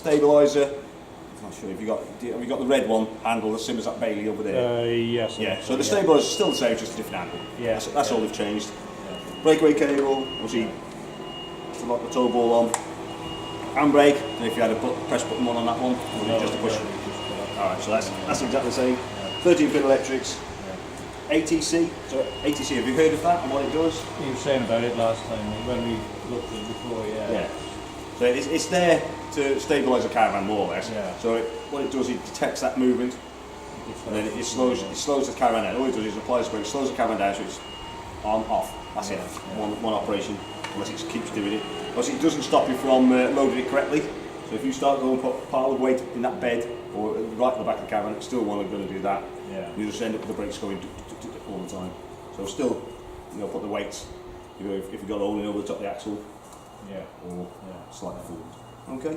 stabiliser. I'm not sure if have you got the red one handle the same as that Bailey over there? Yes. Yeah. So the stabiliser is still the same, just a different handle. Yeah. That's all they've changed. Yeah. Breakaway cable, obviously, to lock the tow ball on. Handbrake, and if you had a press button on that one, or just a push. Alright, so that's exactly the same. 13-pin electrics. ATC. So ATC, have you heard of that and what it does? You were saying about it last time when we looked at it before, yeah. Yeah. So it's there to stabilise the caravan more or less. Yeah. So what it does, it detects that movement, and then it slows the caravan down. All it does is apply the spring, slows the caravan down, so it's on, off. That's it. One operation, unless it keeps doing it. Because it doesn't stop you from loading it correctly. So if you start going put a pile of weight in that bed or right at the back of the caravan, it's still going to do that. Yeah. You just end up with the brakes going all the time. So still, put the weights. If you've got a hole in over the top of the axle, or slightly forward. Okay.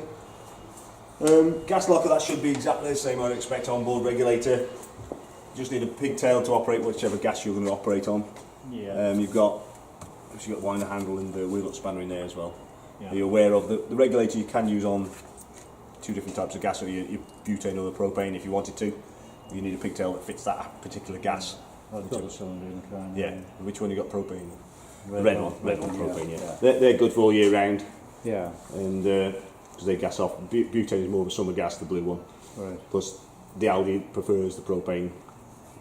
Gas locker, that should be exactly the same I'd expect on board regulator. You just need a pigtail to operate whichever gas you're going to operate on. Yeah. You've got the winder handle and the wheel nut spanner in there as well. Yeah. Are you aware of the regulator you can use on two different types of gas, so your butane or the propane if you wanted to. You need a pigtail that fits that particular gas. Double cylinder in the car. Yeah. Which one you got propane? Red one propane, yeah. They're good for all year round. Yeah. And because they gas off. Butane is more of a summer gas, the blue one. Right. Plus the Audi prefers the propane.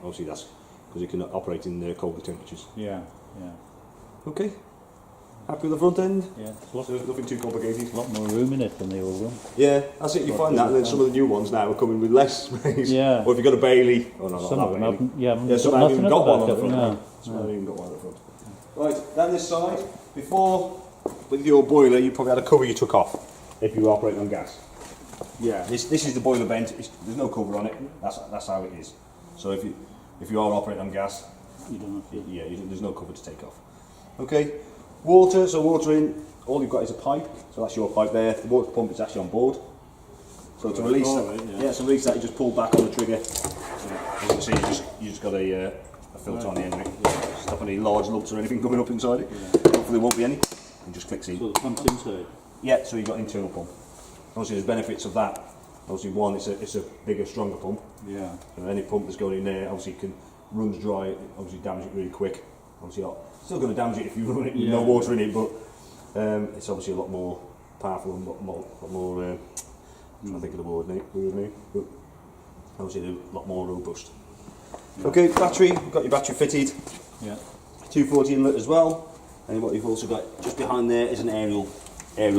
Obviously that's because it can operate in colder temperatures. Yeah. Yeah. Okay. Happy with the front end? Yeah. So nothing too complicated. A lot more room in it than the old one. Yeah, that's it. You find that, and then some of the new ones now are coming with less space. Yeah. Or if you've got a Bailey, Some of them haven't. Yeah. some haven't even got one on the front. No. Some haven't even got one on the front. Right, down this side. Before, with your boiler, you probably had a cover you took off if you were operating on gas. Yeah. This is the boiler vent. There's no cover on it. That's how it is. So if you are operating on gas, You don't have to. there's no cover to take off. Okay. Water, so water in, all you've got is a pipe, so that's your pipe there. The water pump is actually on board. So to release that, release that, you just pull back on the trigger. As you can see, you just got a filter on the end of it. Stop any large lumps or anything coming up inside it. Hopefully there won't be any. And just clicks in. So the pump's inside? Yeah, so you've got internal pump. Obviously there's benefits of that. Obviously one, it's a bigger, stronger pump. Yeah. So any pump that's going in there, obviously it can runs dry, obviously damage it really quick. Obviously still going to damage it if you run it with no water in it, but it's obviously a lot more powerful and a lot more I think of the word name, but obviously a lot more robust. Yeah. Okay, battery, you've got your battery fitted. Yeah. 240 inlet as well, and what you've also got just behind there is an aerial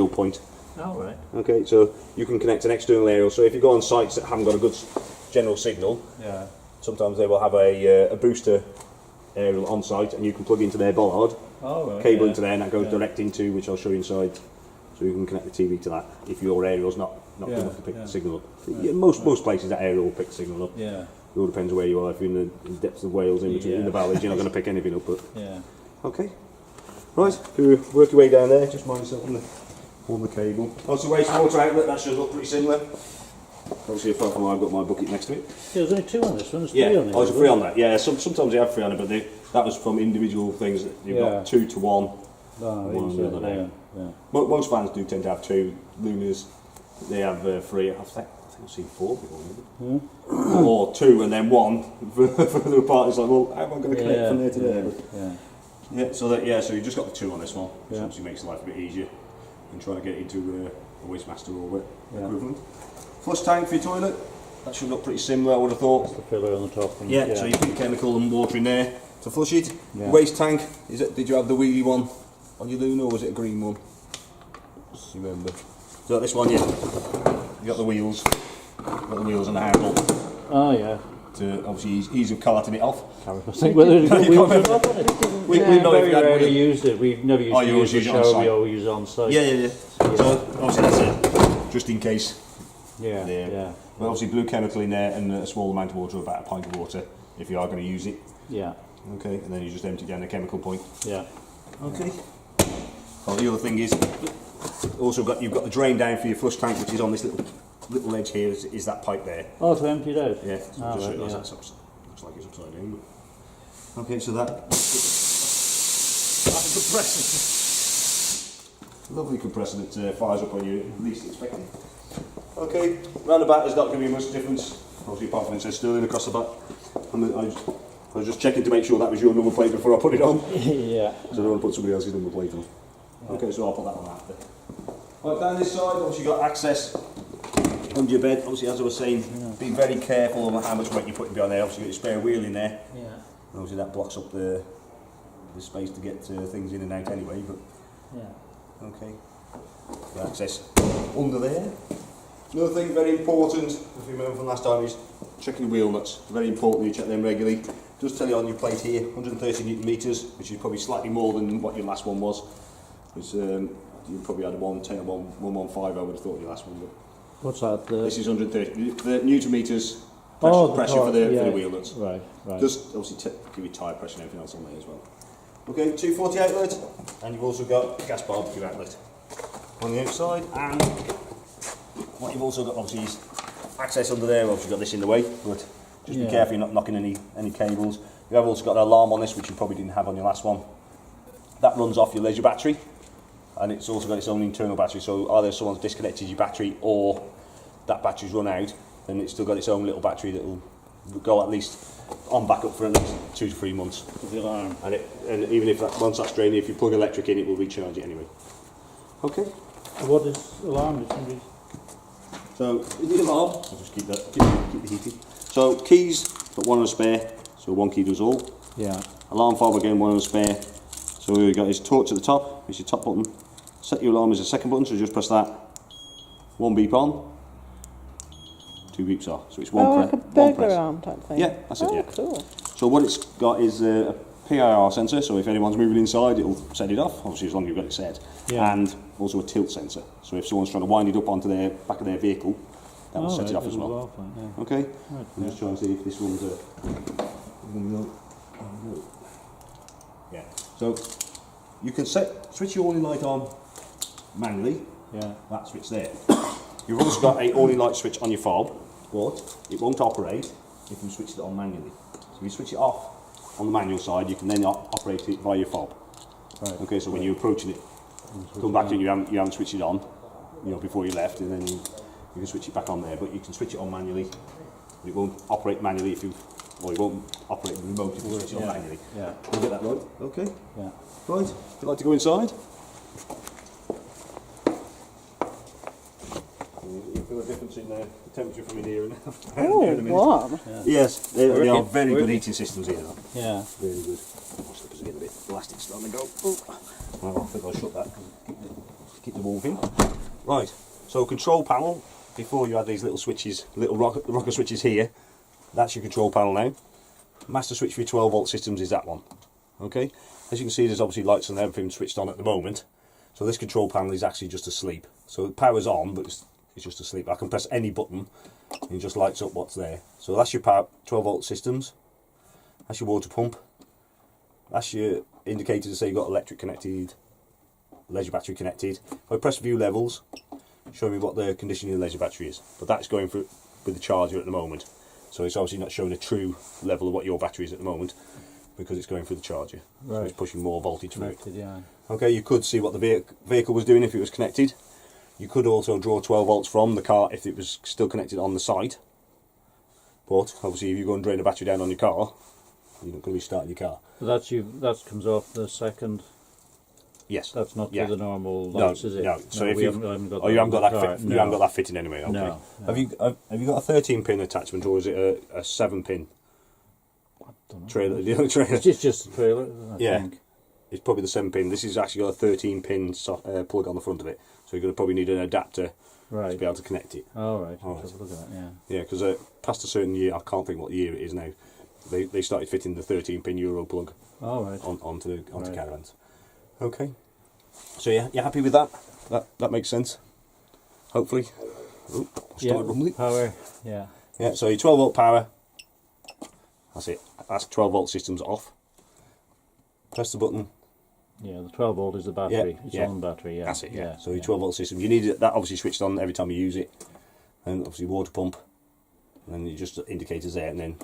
point. Oh, right. Okay, so you can connect an external aerial, so if you go on sites that haven't got a good general signal, sometimes they will have a booster aerial on site, and you can plug into their bollard, cable into there, and that goes direct into, which I'll show you inside, so you can connect the TV to that if your aerial's not good enough to pick the signal up. Most places that aerial will pick the signal up. Yeah. It all depends where you are. If you're in the depths of Wales, in between in the valleys, you're not going to pick anything up. But okay, right. If you work your way down there, just mind yourself on the cable. Also, wastewater outlet. That should look pretty similar. Obviously, apart from I've got my bucket next to it. Yeah, there's only two on this one. There's three on it. There's three on that. Yeah, sometimes you have three on it, but that was from individual things. That you've got 2 to 1. One on the other now. Most fans do tend to have 2 Lunas. They have 3. I think I've seen 4 before. Maybe. Or 2 and then 1 further apart. It's like, well, how am I going to connect from there to there? So you just got the 2 on this one, which obviously makes life a bit easier than trying to get it into a Wastemaster or equivalent. Flush tank for your toilet. That should look pretty similar, I would have thought. The filler on the top. So you put chemical and water in there to flush it. Yeah. Waste tank, did you have the wheelie one on your Luna, or was it a green one? Do you remember? So this one, you got the wheels. Got the wheels and the handle. Oh yeah. To obviously ease of carting it off. I think whether it's got wheels or not on it. We've very rarely used it. We've never used it in the show. We always use it on site. Yeah. So obviously that's it, just in case. Yeah. Well, obviously blue chemical in there and a small amount of water, about a pint of water, if you are going to use it. Yeah. Okay, and then you just empty down the chemical point. Yeah. Okay. Well, the other thing is, you've got the drain down for your flush tank, which is on this little edge here. Is that pipe there? Oh, to empty it out. Yeah. So just realise that looks like it's upside down. But okay, so that's a compressor. Lovely compressor that fires up when you least expect it. Okay, round the back there's not going to be much difference. Obviously apart from it says Sterling across the back. I was just checking to make sure that was your number plate before I put it on. Yeah. So I don't want to put somebody else's number plate on. Okay, so I'll put that on after. Right, down this side, obviously you've got access under your bed. Obviously, as I was saying, be very careful on how much weight you're putting behind there. Obviously, you've got your spare wheel in there. Yeah. Obviously, that blocks up the space to get things in and out anyway. But Yeah. okay, got access under there. Another thing very important, if you remember from last time, is checking the wheel nuts. Very important you check them regularly. Just tell you on your plate here, 130 Newton meters, which is probably slightly more than what your last one was. Which you probably had a 110 or 115, I would have thought your last one. But what's that? this is 130. The Newton meters pressure for the wheel nuts. Right, right. Just obviously give you tyre pressure and everything else on there as well. Okay, 240 outlet, and you've also got gas barbecue outlet on the outside, and what you've also got obviously is access under there. Obviously got this in the way, but just be careful you're not knocking any cables. You have also got an alarm on this, which you probably didn't have on your last one. That runs off your leisure battery, and it's also got its own internal battery, so either someone's disconnected your battery or that battery's run out, then it's still got its own little battery that will go at least on backup for at least 2 to 3 months. With the alarm. And even if once that's draining, if you plug electric in, it will recharge it anyway. Okay. What is alarm? So the alarm, I'll just keep the heating. So keys, got one on a spare, so one key does all. Yeah. Alarm fob again, one on a spare. So we've got his torch at the top, it's your top button. Set your alarm is the second button, so just press that. One beep on, 2 beeps off. So it's one press. Like a burglar alarm type thing? Yeah, that's it, yeah. Cool. So what it's got is a PIR sensor, so if anyone's moving inside, it'll set it off, obviously as long as you've got it set. Yeah. And also a tilt sensor, so if someone's trying to wind it up onto the back of their vehicle, that will set it off as well. Okay, I'm just trying to see if this one's yeah. So you can switch your awning light on manually. Yeah. That switch there. You've also got a awning light switch on your fob, but it won't operate if you switch it on manually. So if you switch it off on the manual side, you can then operate it via your fob. Right. Okay, so when you're approaching it, come back and you haven't switched it on, before you left, and then you can switch it back on there. But you can switch it on manually. It won't operate manually if you, or it won't operate the remote if you switch it on manually. Yeah. You get that right? Okay. Yeah. Right. Would you like to go inside? You feel a difference in the temperature from in here and now? Oh, warm. Yes, they are very good heating systems here. Yeah. Really good. Watch the get a bit elastic starting to go. Well, I think I'll shut that. Keep the warmth in. Right. So control panel. Before you had these little switches, little rocker switches here. That's your control panel now. Master switch for your 12 volt systems is that one. Okay. As you can see, there's obviously lights and everything switched on at the moment. So this control panel is actually just asleep. So the power's on, but it's just asleep. I can press any button and it just lights up what's there. So that's your power, 12 volt systems. That's your water pump. That's your indicator to say you've got electric connected, leisure battery connected. If I press view levels, show me what the condition of the leisure battery is. But that's going through with the charger at the moment. So it's obviously not showing a true level of what your battery is at the moment because it's going through the charger. Right. So it's pushing more voltage through. Yeah. Okay, you could see what the vehicle was doing if it was connected. You could also draw 12 volts from the car if it was still connected on the site. But obviously if you go and drain the battery down on your car, you're not going to be starting your car. But that comes off the second. Yes. That's not to the normal lights, is it? No. So no, if you haven't got that fitting anyway. Okay. No. Have you got a 13-pin attachment or is it a 7-pin trailer? The other trailer. It's just a trailer. I think. It's probably the 7-pin. This has actually got a 13-pin plug on the front of it, so you're going to probably need an adapter to be able to connect it. Oh, right. Have a look at that. Yeah. Yeah, because past a certain year, I can't think what year it is now. They started fitting the 13-pin Euro plug onto caravans. Okay. So you're happy with that? That makes sense. Hopefully. Oh, rumbling. Power. Yeah. Yeah. So your 12 volt power. That's it. That's 12 volt systems off. Press the button. Yeah, the 12 volt is the battery. It's on battery. Yeah. That's it. Yeah. So your 12 volt system. You need that obviously switched on every time you use it, and obviously water pump, and then you just indicators there, and then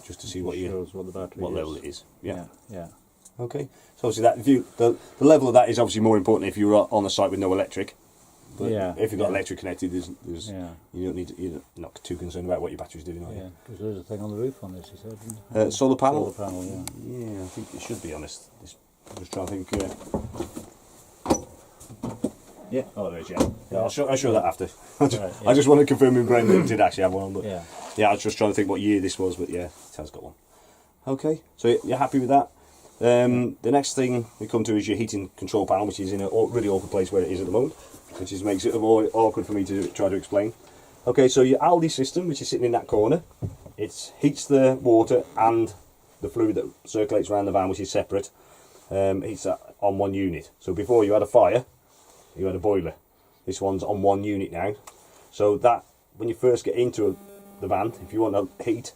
just to see what the battery level it is. Yeah. Yeah. Okay. So obviously that the level of that is obviously more important if you're on a site with no electric. But if you've got electric connected, there's you don't need to, you're not too concerned about what your battery's doing, are you? Yeah, because there's a thing on the roof on this, you said, didn't you? Solar panel? Solar panel, Yeah, I think it should be honest. I'm just trying to think. Yeah, oh, there is, yeah. I'll show that after. I just want to confirm in my brain that it did actually have one, but yeah, I was just trying to think what year this was, but yeah, it has got one. Okay, so you're happy with that? The next thing we come to is your heating control panel, which is in a really awkward place where it is at the moment, which makes it more awkward for me to try to explain. Okay, so your Aldi system, which is sitting in that corner, it heats the water and the fluid that circulates around the van, which is separate, heats that on one unit. So before you had a fire, you had a boiler. This one's on one unit now. So that, when you first get into the van, if you want to heat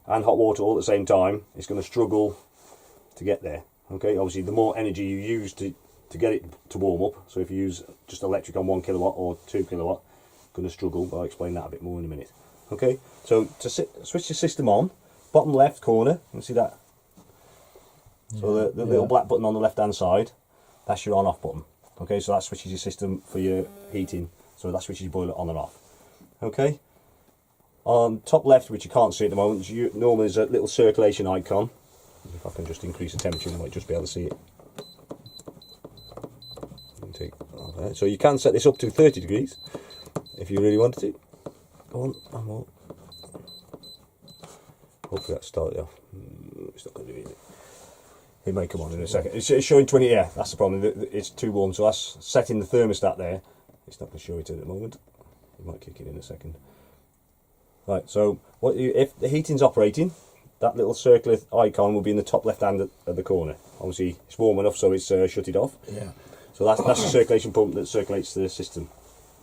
and hot water all at the same time, it's going to struggle to get there. Okay, obviously the more energy you use to get it to warm up, so if you use just electric on 1 kilowatt or 2 kilowatt, going to struggle, but I'll explain that a bit more in a minute. Okay, so to switch the system on, bottom left corner, you can see that. So the little black button on the left hand side, that's your on off button. Okay, so that switches your system for your heating, so that switches your boiler on and off. Okay, on top left, which you can't see at the moment, normally there's a little circulation icon. If I can just increase the temperature, you might just be able to see it. So you can set this up to 30 degrees if you really wanted to. Go on, one more. Hopefully that started off. It's not going to do it. It may come on in a second. It's showing 20, yeah, that's the problem. It's too warm, so that's setting the thermostat there. It's not going to show it at the moment. It might kick it in a second. Right, so if the heating's operating, that little circular icon will be in the top left hand at the corner. Obviously, it's warm enough, so it's shut it off. Yeah. So that's the circulation pump that circulates the system.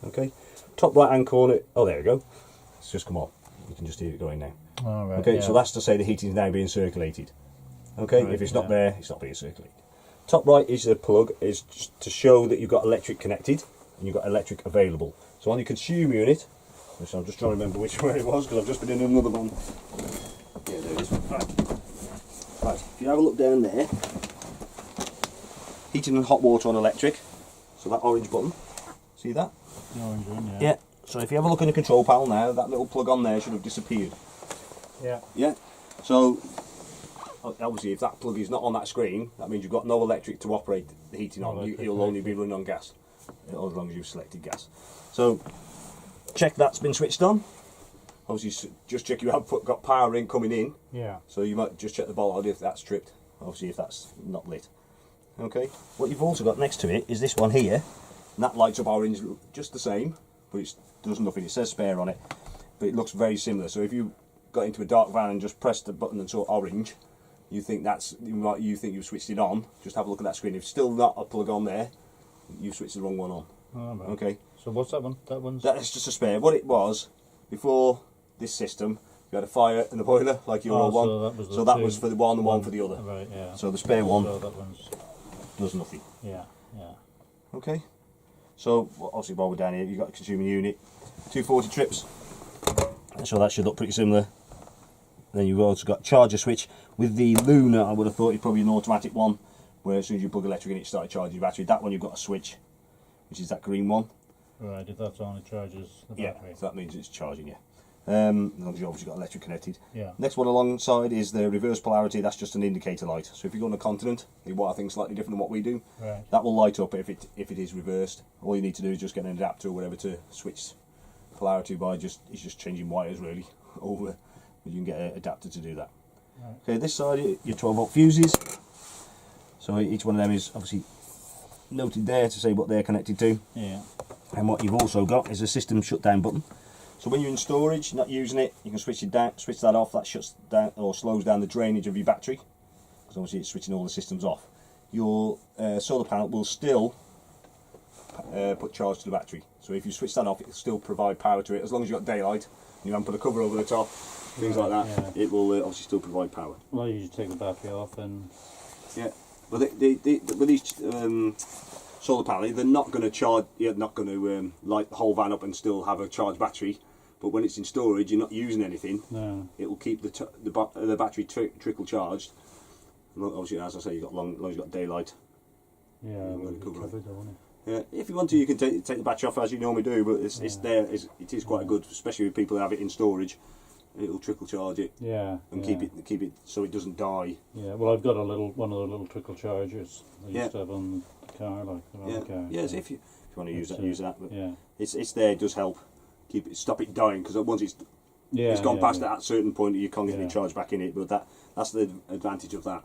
Okay. Top right hand corner. Oh, there we go. It's just come on. You can just hear it going now. Oh, right, okay, so that's to say the heating is now being circulated. Okay, right, if it's not there, it's not being circulated. Top right is the plug, is to show that you've got electric connected and you've got electric available. So on your consume unit, which I'm just trying to remember which way it was because I've just been in another one. Yeah, there it is. Right, if you have a look down there, heating and hot water on electric, so that orange button, see that? The orange one, yeah. Yeah, so if you have a look in the control panel now, that little plug on there should have disappeared. Yeah. Yeah, so obviously if that plug is not on that screen, that means you've got no electric to operate the heating on. You'll only be running on gas, as long as you've selected gas. So check that's been switched on. Obviously just check you have got power in coming in. Yeah. So you might just check the bollard if that's tripped, obviously if that's not lit. Okay, what you've also got next to it is this one here, and that lights up orange just the same, but it does nothing. It says spare on it, but it looks very similar. So if you got into a dark van and just pressed the button and saw orange, you think you've switched it on. Just have a look at that screen. If it's still not a plug on there, you've switched the wrong one on. Oh, right. Okay. So what's that one? That's just a spare. What it was before this system, you had a fire and a boiler like your old one. So that was for the one and one for the other. Right. Yeah. So the spare one does nothing. Yeah. Yeah. Okay. So obviously while we're down here, you've got a consuming unit, 240 trips. So that should look pretty similar. Then you've also got charger switch. With the Luna, I would have thought it's probably an automatic one, where as soon as you plug electric in, it started charging your battery. That one you've got a switch, which is that green one. Right, if that's on, it charges the battery. Yeah, so that means it's charging you. As long as you've obviously got electric connected. Yeah. Next one alongside is the reverse polarity. That's just an indicator light. So if you go on a continent, they wire things slightly different than what we do. Right. That will light up if it is reversed. All you need to do is just get an adapter or whatever to switch polarity by it's just changing wires really over. You can get an adapter to do that. Right. Okay, this side your 12 volt fuses. So each one of them is obviously noted there to say what they're connected to. Yeah. And what you've also got is a system shutdown button. So when you're in storage, not using it, you can switch that off. That shuts down or slows down the drainage of your battery, because obviously it's switching all the systems off. Your solar panel will still put charge to the battery. So if you switch that off, it will still provide power to it as long as you've got daylight. And you haven't put a cover over the top, things like that. Yeah. It will obviously still provide power. Well, you just take the battery off and. Yeah, but with these solar panels, they're not going to charge. You're not going to light the whole van up and still have a charged battery. But when it's in storage, you're not using anything. No. It will keep the battery trickle charged. And obviously, as I say, you've got long as you've got daylight. Yeah, well, cover it. Yeah, if you want to, you can take the battery off as you normally do, but it's there. It is quite good, especially with people who have it in storage. It'll trickle charge it. And keep it so it doesn't die. Yeah. Well, I've got one of the little trickle chargers I used to have on the car, like car. Yeah. So if you want to use that. But yeah. It's there. It does help stop it dying, because once it's gone past that certain point, you can't get any charge back in it. But that's the advantage of that.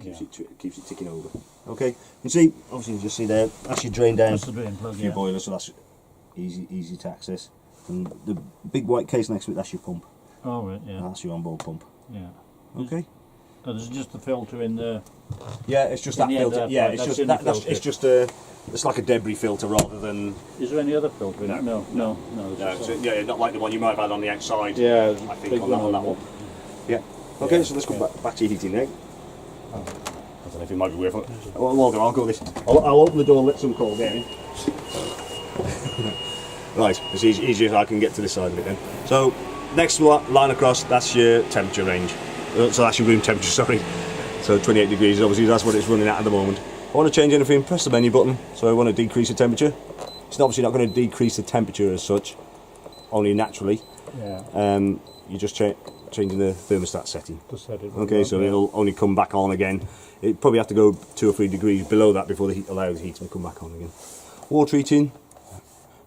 It keeps it ticking over. Okay, you can see, obviously you just see there, that's your drain down. That's the drain plug, a few boilers, so that's easy to access. And the big white case next to it, that's your pump. Oh right, yeah. That's your onboard pump. Yeah. Okay. There's just the filter in there. Yeah, it's just that filter. Yeah, it's just it's like a debris filter rather than. Is there any other filter in it? No. So, not like the one you might have had on the outside. Yeah, I think on that one. Yeah. Okay, so let's go back to your heating now. I don't know if it might be worth it. I'll go this. I'll open the door and let some cold air in. Right, it's easier if I can get to this side of it then. So, next line across, that's your temperature range. So that's your room temperature, sorry. So 28 degrees, obviously that's what it's running at the moment. I want to change anything, press the menu button. So I want to decrease the temperature. It's obviously not going to decrease the temperature as such, only naturally. Yeah. You're just changing the thermostat setting. Okay, so it'll only come back on again. It probably have to go 2 or 3 degrees below that before allow the heat to come back on again. Water heating.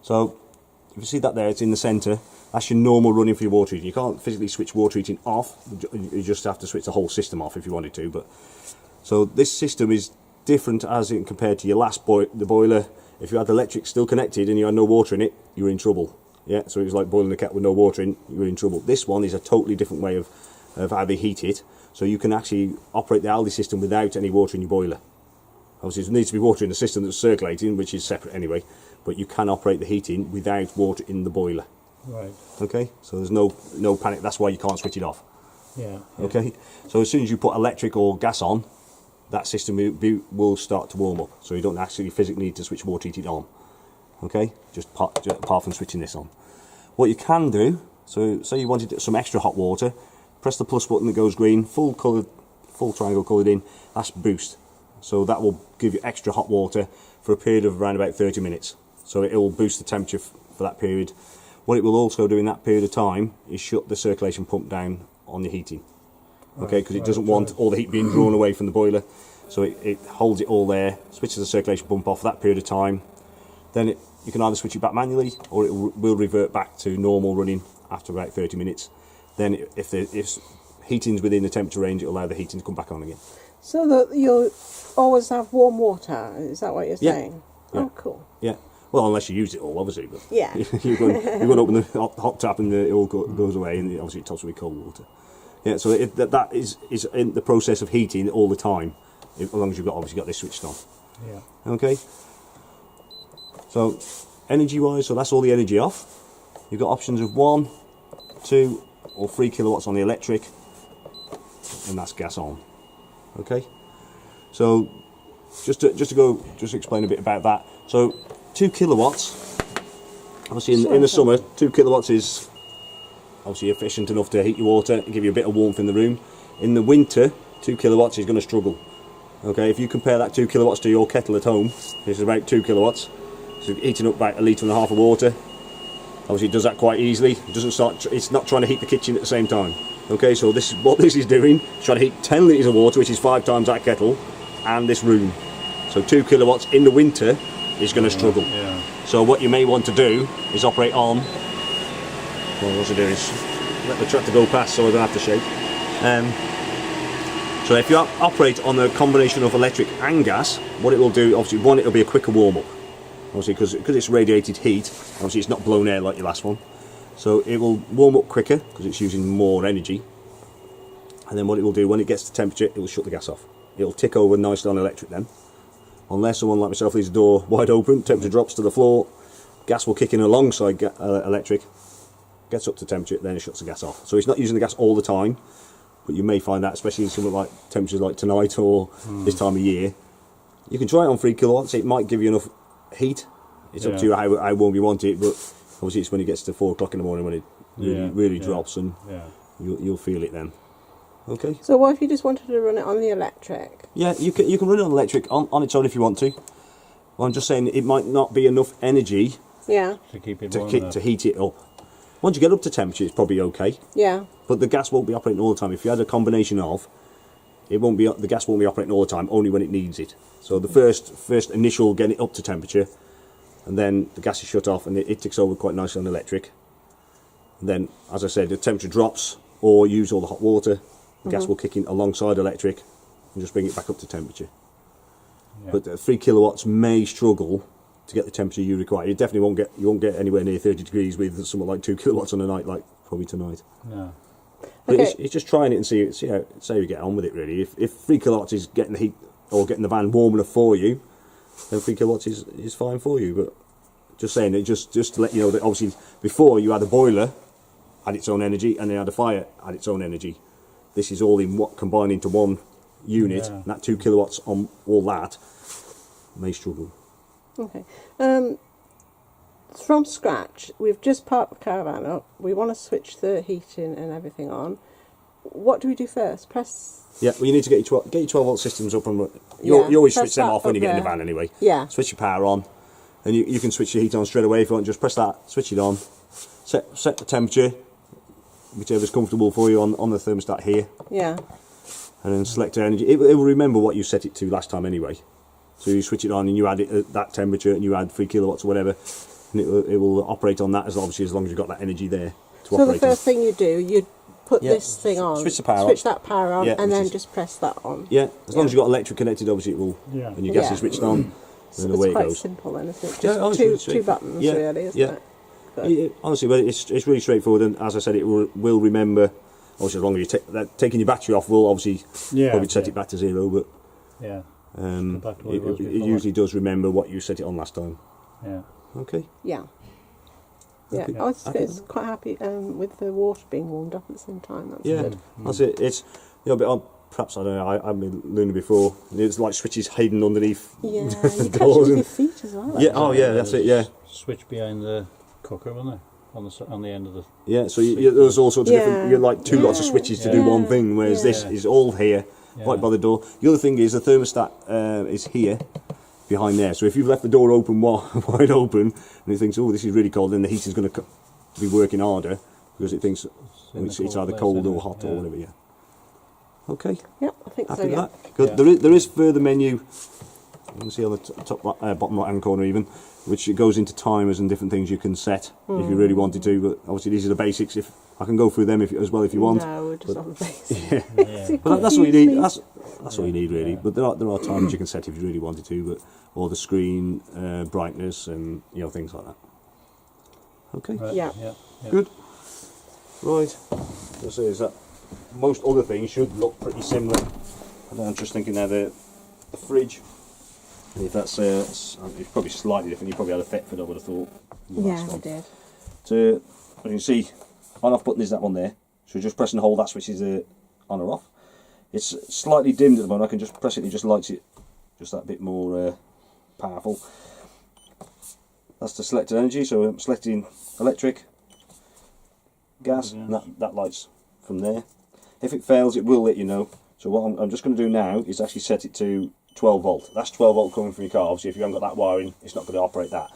So if you see that there, it's in the centre. That's your normal running for your water heating. You can't physically switch water heating off. You just have to switch the whole system off if you wanted to. But so this system is different as in compared to your last the boiler. If you had the electric still connected and you had no water in it, you were in trouble. Yeah, so it was like boiling a kettle with no water in. You were in trouble. This one is a totally different way of how they heat it. So you can actually operate the Aldi system without any water in your boiler. Obviously, there needs to be water in the system that's circulating, which is separate anyway. But you can operate the heating without water in the boiler. Right. Okay, so there's no panic. That's why you can't switch it off. Yeah. Okay, so as soon as you put electric or gas on, that system will start to warm up. So you don't actually physically need to switch water heating on. Okay, just apart from switching this on. What you can do, so say you wanted some extra hot water, press the plus button that goes green, full triangle coloured in. That's boost. So that will give you extra hot water for a period of around about 30 minutes. So it will boost the temperature for that period. What it will also do in that period of time is shut the circulation pump down on the heating. Okay, because it doesn't want all the heat being drawn away from the boiler. So it holds it all there, switches the circulation pump off for that period of time. Then you can either switch it back manually or it will revert back to normal running after about 30 minutes. Then if heating's within the temperature range, it will allow the heating to come back on again. So that you'll always have warm water, is that what you're saying? Yeah. Oh, cool. Yeah. Well, unless you use it all, obviously. But yeah. you're going to open the hot tap and it all goes away, and obviously it tops with cold water. Yeah, so that is in the process of heating all the time, as long as you've obviously got this switched on. Yeah. Okay. So, energy-wise, so that's all the energy off. You've got options of 1, 2, or 3 kilowatts on the electric, and that's gas on. Okay. So, just to explain a bit about that. So, 2 kilowatts. Obviously, in the summer, 2 kilowatts is obviously efficient enough to heat your water and give you a bit of warmth in the room. In the winter, 2 kilowatts is going to struggle. Okay, if you compare that 2 kilowatts to your kettle at home, this is about 2 kilowatts. So heating up about 1.5 litres of water. Obviously, it does that quite easily. It doesn't start. It's not trying to heat the kitchen at the same time. Okay, so what this is doing is trying to heat 10 litres of water, which is 5 times that kettle, and this room. So 2 kilowatts in the winter is going to struggle. Yeah. So what you may want to do is operate on. Well, what's it doing is let the tractor go past, so I don't have to shake. So if you operate on a combination of electric and gas, what it will do, obviously, one, it'll be a quicker warm up. Obviously, because it's radiated heat, obviously it's not blown air like your last one. So it will warm up quicker because it's using more energy. And then what it will do, when it gets to temperature, it will shut the gas off. It'll tick over nicely on electric then. Unless someone like myself leaves the door wide open, temperature drops to the floor, gas will kick in alongside electric, gets up to temperature, then it shuts the gas off. So it's not using the gas all the time, but you may find that, especially in something like temperatures like tonight or this time of year. You can try it on 3 kilowatts, it might give you enough heat. It's up to you how warm you want it, but obviously it's when it gets to 4 o'clock in the morning when it really drops, and you'll feel it then. Okay. So what if you just wanted to run it on the electric? Yeah, you can run it on electric on its own if you want to. Well, I'm just saying it might not be enough energy Yeah. To keep it to, warm keep, enough. to heat it up. Once you get up to temperature, it's probably okay, Yeah. but the gas won't be operating all the time. If you had a combination of, the gas won't be operating all the time, only when it needs it. So the first initial getting it up to temperature, and then the gas is shut off, and it ticks over quite nicely on electric. And then, as I said, the temperature drops, or use all the hot water, the gas will kick in alongside electric, and just bring it back up to temperature. Yeah. But 3 kilowatts may struggle to get the temperature you require. You definitely won't get anywhere near 30 degrees with something like 2 kilowatts on a night, like probably tonight. No. But Okay. it's just trying it and see how you get on with it, really. If 3 kilowatts is getting the heat or getting the van warm enough for you, then 3 kilowatts is fine for you. But just saying it, just to let you know that obviously before you had a boiler had its own energy, and then had a fire had its own energy. This is all combined into one unit. Yeah. And that 2 kilowatts on all that may struggle. Okay. From scratch, we've just parked the caravan up. We want to switch the heating and everything on. What do we do first? Press. Yeah, well, you need to get your 12 volt systems up and Yeah, you always press switch them that off when you up get in the there. van anyway. Yeah. Switch your power on, and you can switch your heat on straight away if you want. Just press that, switch it on, set the temperature, whichever's comfortable for you on the thermostat here, Yeah. and then select energy. It will remember what you set it to last time anyway. So you switch it on and you add it at that temperature, and you add 3 kilowatts or whatever, and it will operate on that as long as you've got that energy there to So the operate on. first thing you do, you put Yeah. this thing on. Switch the power on. Switch that power on, Yeah, and which then is- just press that on. Yeah, as long Yeah. as you've got electric connected, obviously it will, Yeah. and your gas Yeah. is switched on, So then it's away it quite goes. simple, then, isn't it? Just Yeah, honestly, it's two straight- buttons, yeah, really, isn't yeah. it? Good. Honestly, but it's really straightforward, and as I said, it will remember. Obviously, as long as you taking your battery off will obviously probably set it back to 0, but Yeah. Back to what it, it was it before. usually does remember what you set it on last time. Yeah. Okay. Yeah. Yeah, Okay. I was quite happy with the water being warmed up at the same time. That's Yeah, good. that's it. It's but perhaps I don't know. I've been learning before. It's like switches hidden underneath. Yeah, you the catch it doors with and- your feet as well. Yeah. Oh, yeah. That's it. Yeah. Switch behind the cooker, wasn't there? On the end of the. Yeah. So there's all sorts of Yeah. different. You're like two lots of Yeah. switches to do Yeah. one thing, whereas this Yeah. is all here, Yeah. right by the door. The other thing is the thermostat is here. Behind there, so if you've left the door open wide open, and it thinks, "Oh, this is really cold," then the heater's going to be working harder because it thinks in it's the either cold cold place, or isn't it? hot or Yeah. whatever. Yeah. Okay. Yeah, I think Happy so. with Yeah. that? Good. Yeah. There is further menu. You can see on the bottom right hand corner even, which it goes into timers and different things you can set if you really wanted to. But obviously these are the basics. If I can go through them as well if you want. No, we're just on the base. Yeah. But that's all you need. That's all you need really. But there are times you can set if you really wanted to, but or the screen brightness and things like that. Okay. Right. Yeah. Yeah. Yeah. Good. Right. This is that. Most other things should look pretty similar. And I'm just thinking now the fridge. If that's it's probably slightly different. You probably had a Thetford, I would have thought. the Yeah, last we one. did. So as you can see, on-off button is that one there. So just press and hold that switches the on or off. It's slightly dimmed at the moment. I can just press it and it just lights it just that bit more powerful. That's the selected energy. So I'm selecting electric, gas, and that lights from there. If it fails, it will let you know. So what I'm just going to do now is actually set it to 12 volt. That's 12 volt coming from your car. Obviously, if you haven't got that wiring, it's not going to operate that.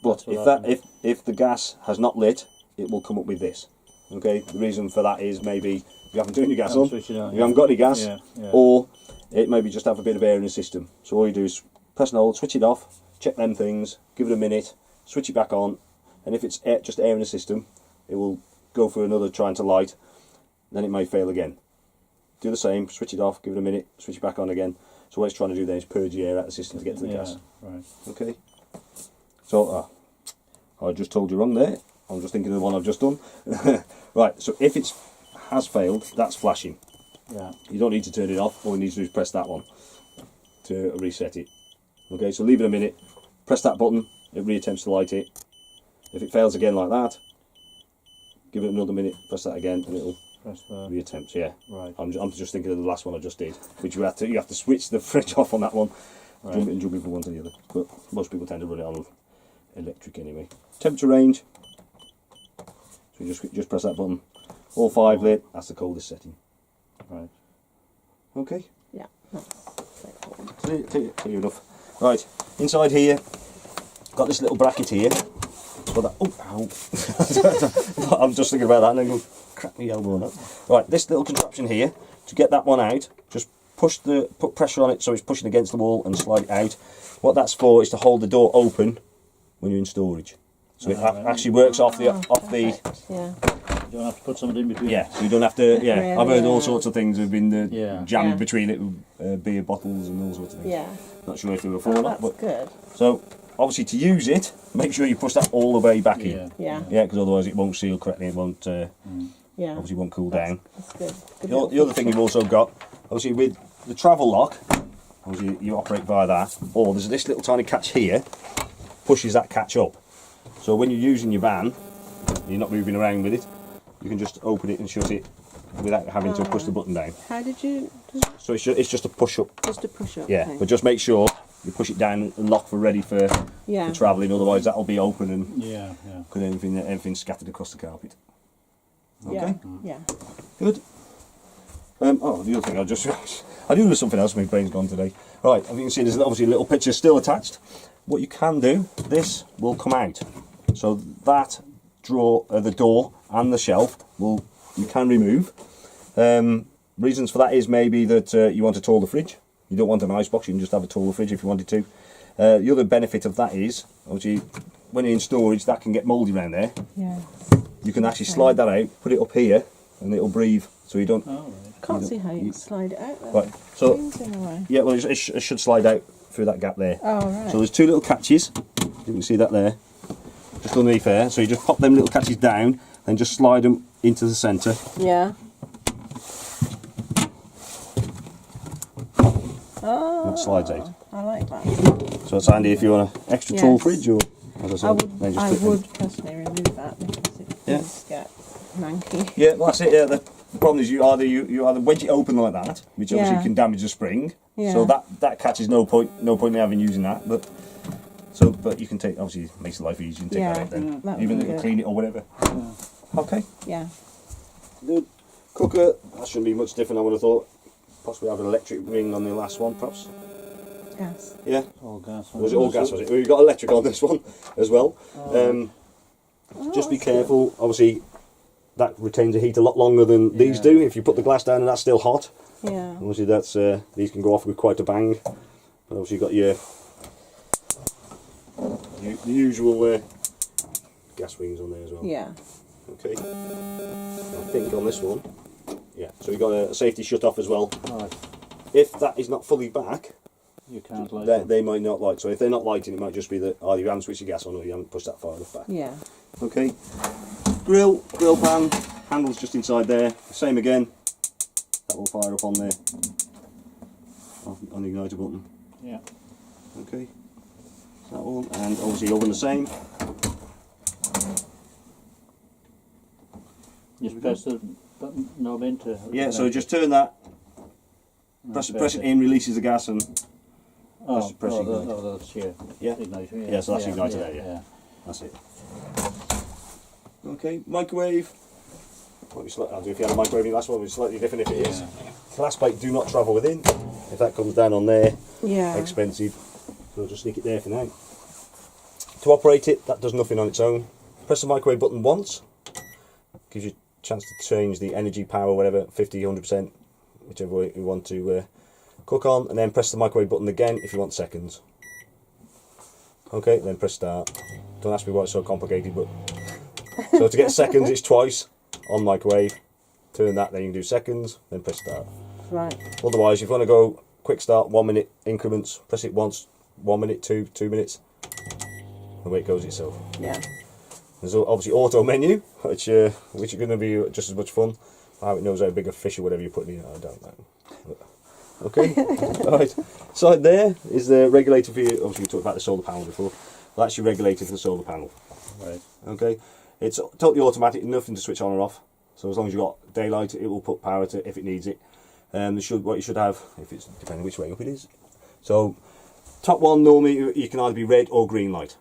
But if the gas has not lit, it will come up with this. Okay. The reason for that is maybe you haven't turned your gas on, Switch it on, you haven't got any gas, Yeah, yeah. or it maybe just have a bit of air in the system. So all you do is press and hold, switch it off, check them things, give it a minute, switch it back on, and if it's just air in the system, it will go for another trying to light. Then it may fail again. Do the same, switch it off, give it a minute, switch it back on again. So what it's trying to do then is purge the air out of the system to get to the gas. Right. Okay. So I just told you wrong there. I'm just thinking of the one I've just done. Right. So if it has failed, that's flashing. Yeah. You don't need to turn it off. All you need to do is press that one to reset it. Okay. So leave it a minute. Press that button. It reattempts to light it. If it fails again like that, give it another minute. Press that again, and it'll Press the. reattempt. Yeah. Right. I'm just thinking of the last one I just did, which you have to switch the fridge off on that one, Right. jumping from one to the other. But most people tend to run it on electric anyway. Temperature range. So you just press that button. All 5 lit. That's the coldest setting. Right. Okay. Yeah, that's straightforward. Clear enough. Right, inside here, got this little bracket here. For that, ow. I'm just thinking about that and then go crack my elbow on that. Right, this little contraption here, to get that one out, just put pressure on it so it's pushing against the wall and slide it out. What that's for is to hold the door open when you're in storage. So it actually works off the Yeah. You don't have to put something in between. Yeah, so you don't have to. Yeah, Really, I've heard all sorts of things have been jammed Yeah. between it, beer bottles and all sorts of things. Yeah. Not sure if they were for or Oh, not, that's but good. so obviously to use it, make sure you push that all the way back in. Yeah. Yeah, because otherwise it won't seal correctly. It won't Yeah. obviously won't cool down. That's good. Good The other thing you've also got, obviously with the travel lock, obviously you operate via that, or there's this little tiny catch here, pushes that catch up. So when you're using your van, you're not moving around with it, you can just open it and shut it without having to push the button down. How did you? So it's just a push up. Just a push up. Yeah, thing. but just make sure you push it down and lock for ready for Yeah. travelling, otherwise that'll be open and Yeah. could anything scattered across the carpet. Okay, Yeah. Yeah. good. The other thing I knew there was something else, my brain's gone today. Right, as you can see there's obviously a little picture still attached. What you can do, this will come out. So that drawer, the door and the shelf you can remove. Reasons for that is maybe that you want a taller fridge. You don't want an ice box, you can just have a taller fridge if you wanted to. The other benefit of that is, obviously, when you're in storage, that can get mouldy around there. Yeah. You can actually slide that out, put it up here, and it'll breathe, so you don't... Can't see how you slide it out. Though. Right, so... In a way. Yeah, well, it should slide out through that gap there. Oh, right. So there's two little catches, you can see that there, just underneath there. So you just pop them little catches down, and just slide them into the centre. Yeah. Oh. And it slides out. I like that. So it's handy if you want an extra tall Yes. fridge, or as I said, then just I clip them. would personally remove that because it Yeah. does get manky. Yeah, well that's it. Yeah, the problem is you either wedge it open like that, which obviously Yeah. can damage the spring. Yeah. So that catch is no point in having using that. But you can take, obviously it makes life easier. You can take Yeah, that out then, that would even be if you good. clean it or whatever. Okay. Yeah. The cooker, that shouldn't be much different. I would have thought. Possibly have an electric ring on the last one, perhaps. Gas. Yeah. All gas. Was it all gas? Was it? We've got electric on this one as well. Just be careful. Obviously, that retains the heat a lot longer than these do. If you put the glass down and that's still hot, Yeah. obviously that's these can go off with quite a bang. But obviously you've got your the usual gas rings on there as well. Yeah. Okay. I think on this one, yeah. So we've got a safety shut off as well. Right. If that is not fully back, You can't light they might not light. So if they're not lighting, it might just be that either you haven't switched the gas on or you haven't pushed that far enough back. Yeah. Okay. Grill pan, handle's just inside there. Same again. That will fire up on there. On the igniter button. Yeah. Okay. That one, and obviously oven the same. Just press the button knob into. Yeah, so just turn that. Press it in, releases the gas, and press ignite. That's here. Yeah. Igniter. Yeah, so that's igniter there, yeah. That's it. Okay, microwave. I'll do if you had a microwave in the last one, it's slightly different if it is. Glass plate do not travel within. If that comes down on there, Yeah. expensive. So just stick it there for now. To operate it, that does nothing on its own. Press the microwave button once. Gives you a chance to change the energy power, whatever, 50, 100%, whichever way you want to cook on. And then press the microwave button again if you want seconds. Okay, then press start. Don't ask me why it's so complicated, but... So to get seconds, it's twice on microwave. Turn that, then you can do seconds, then press start. Right. Otherwise, if you want to go quick start, 1 minute increments, press it once, 1 minute, 2 minutes, away it goes itself. Yeah. There's obviously auto menu, which are going to be just as much fun. How it knows how big a fish or whatever you're putting in, I don't know. Okay, right. Side there is the regulator for you. Obviously, we talked about the solar panel before. Well, that's your regulator for the solar panel. Right. Okay, it's totally automatic, nothing to switch on or off. So as long as you've got daylight, it will put power to it if it needs it. What you should have, if it's depending which way up it is. So top one normally you can either be red or green light.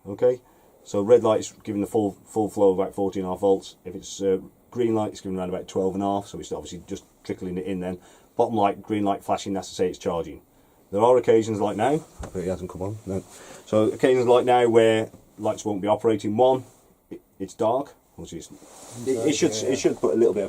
Okay, so red light is giving the full flow of about 14.5 volts. If it's green light, it's giving around about 12.5. So it's obviously just trickling it in then. Bottom light, green light flashing, that's to say it's charging. There are occasions like now, but it hasn't come on. No. So occasions like now where lights won't be operating. One, it's dark, which is it should put a little bit